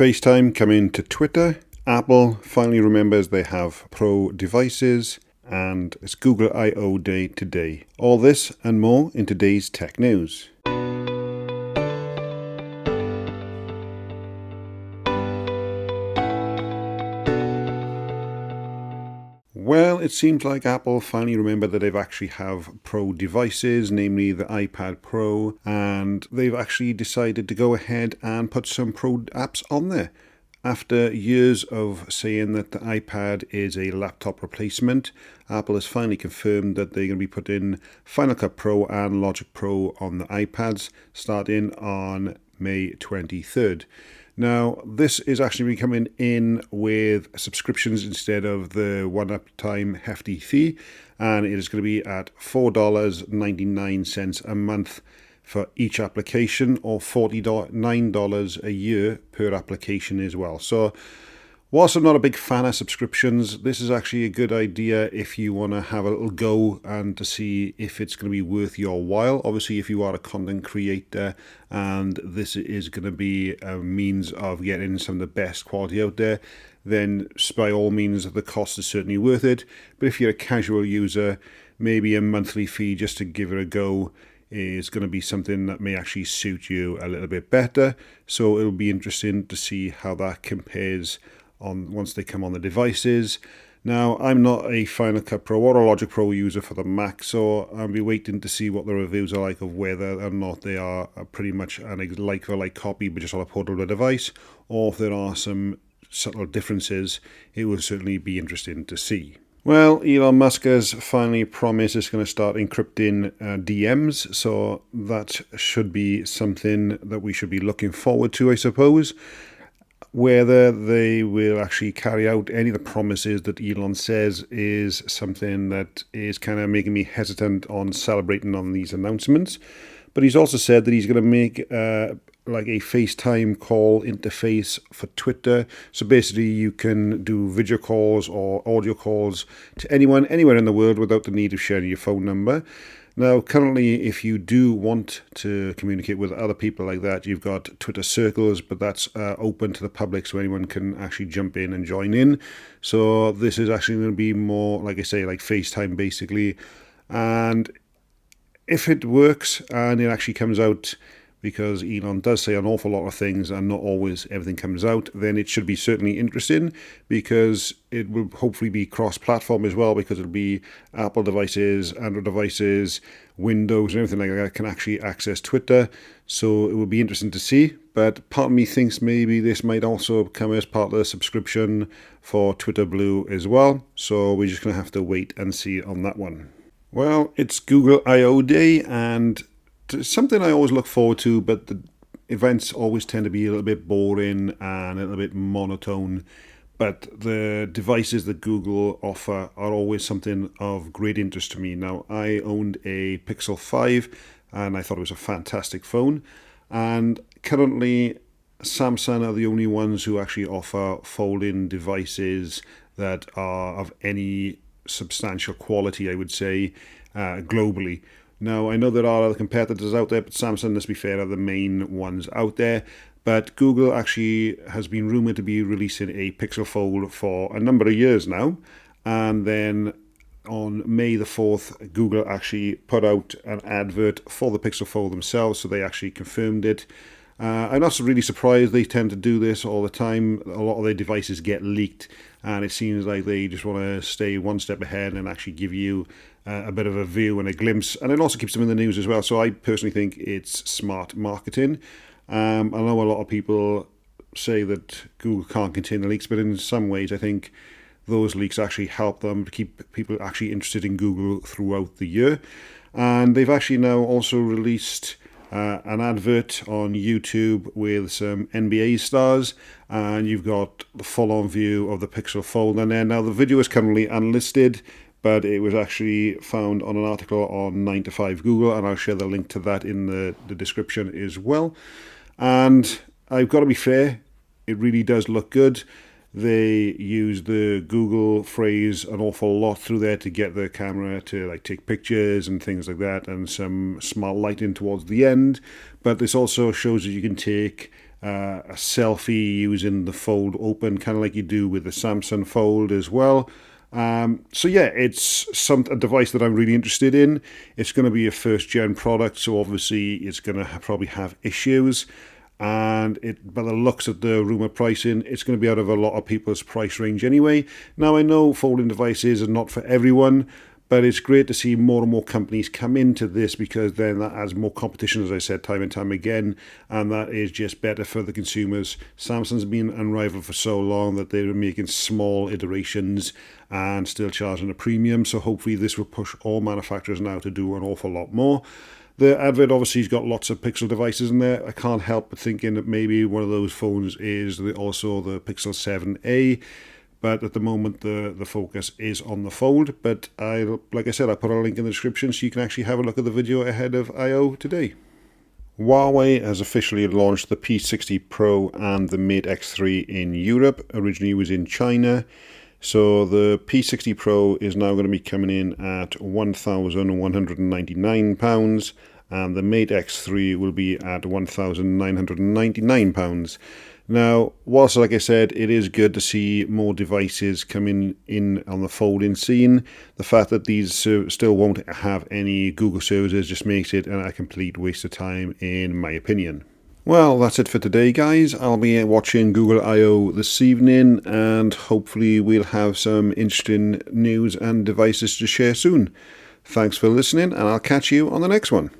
FaceTime coming to Twitter. Apple finally remembers they have Pro devices, and it's Google I/O Day today. All this and more in today's tech news. Well, it seems like Apple finally remembered that they've actually have Pro devices, namely the iPad Pro, and they've actually decided to go ahead and put some Pro apps on there. After years of saying that the iPad is a laptop replacement, Apple has finally confirmed that they're going to be putting Final Cut Pro and Logic Pro on the iPads starting on May 23rd. Now, this is actually coming in with subscriptions instead of the one-time hefty fee, and it is going to be at $4.99 a month for each application, or $49 a year per application as well. So, whilst I'm not a big fan of subscriptions, this is actually a good idea if you want to have a little go and to see if it's going to be worth your while. Obviously, if you are a content creator and this is going to be a means of getting some of the best quality out there, then by all means the cost is certainly worth it. But if you're a casual user, maybe a monthly fee just to give it a go is going to be something that may actually suit you a little bit better. So it'll be interesting to see how that compares on once they come on the devices. Now, I'm not a Final Cut Pro or a Logic Pro user for the Mac, so I'll be waiting to see what the reviews are like of whether or not they are pretty much a like-for-like copy but just on a portable device, or if there are some subtle differences. It will certainly be interesting to see. Well, Elon Musk has finally promised it's going to start encrypting DMs, so that should be something that we should be looking forward to, I suppose. Whether they will actually carry out any of the promises that Elon says is something that is kind of making me hesitant on celebrating on these announcements. But he's also said that he's going to make like a FaceTime call interface for Twitter. So basically you can do video calls or audio calls to anyone, anywhere in the world without the need of sharing your phone number. Now, currently, if you do want to communicate with other people like that, you've got Twitter Circles, but that's open to the public, so anyone can actually jump in and join in. So this is actually going to be more, like I say, like FaceTime, basically. And if it works and it actually comes out, because Elon does say an awful lot of things and not always everything comes out, then it should be certainly interesting, because it will hopefully be cross-platform as well, because it'll be Apple devices, Android devices, Windows and everything like that can actually access Twitter. So it will be interesting to see. But part of me thinks maybe this might also come as part of the subscription for Twitter Blue as well. So we're just going to have to wait and see on that one. Well, it's Google I/O Day, and it's something I always look forward to, but the events always tend to be a little bit boring and a little bit monotone. But the devices that Google offer are always something of great interest to me. Now, I owned a Pixel 5 and I thought it was a fantastic phone. And currently, Samsung are the only ones who actually offer fold-in devices that are of any substantial quality, I would say, globally. Now, I know there are other competitors out there, but Samsung, let's be fair, are the main ones out there. But Google actually has been rumoured to be releasing a Pixel Fold for a number of years now. And then on May the 4th, Google actually put out an advert for the Pixel Fold themselves, so they actually confirmed it. I'm not really surprised. They tend to do this all the time. A lot of their devices get leaked, and it seems like they just want to stay one step ahead and actually give you a bit of a view and a glimpse. And it also keeps them in the news as well. So I personally think it's smart marketing. I know a lot of people say that Google can't contain the leaks, but in some ways I think those leaks actually help them to keep people actually interested in Google throughout the year. And they've actually now also released an advert on YouTube with some NBA stars, and you've got the full-on view of the Pixel Fold in there. Now, the video is currently unlisted, but it was actually found on an article on 9 to 5 Google, and I'll share the link to that in the description as well. And I've got to be fair, it really does look good. They use the Google phrase an awful lot through there to get the camera to like take pictures and things like that, and some smart lighting towards the end. But this also shows that you can take a selfie using the Fold open, kind of like you do with the Samsung Fold as well. So yeah, it's a device that I'm really interested in. It's going to be a first gen product, so obviously it's going to probably have issues. And by the looks of the rumour pricing, it's going to be out of a lot of people's price range anyway. Now, I know folding devices are not for everyone, but it's great to see more and more companies come into this, because then that adds more competition, as I said time and time again, and that is just better for the consumers. Samsung's been unrivaled for so long that they're making small iterations and still charging a premium, so hopefully this will push all manufacturers now to do an awful lot more. The advert obviously has got lots of Pixel devices in there. I can't help but thinking that maybe one of those phones is also the Pixel 7a, but at the moment the focus is on the Fold. But like I said, I put a link in the description so you can actually have a look at the video ahead of I/O today. Huawei has officially launched the P60 Pro and the Mate X3 in Europe. Originally it was in China. So the P60 Pro is now going to be coming in at £1,199, and the Mate X3 will be at £1,999. Now, whilst, like I said, it is good to see more devices coming in on the folding scene, the fact that these still won't have any Google services just makes it a complete waste of time, in my opinion. Well, that's it for today, guys. I'll be watching Google I/O this evening, and hopefully we'll have some interesting news and devices to share soon. Thanks for listening, and I'll catch you on the next one.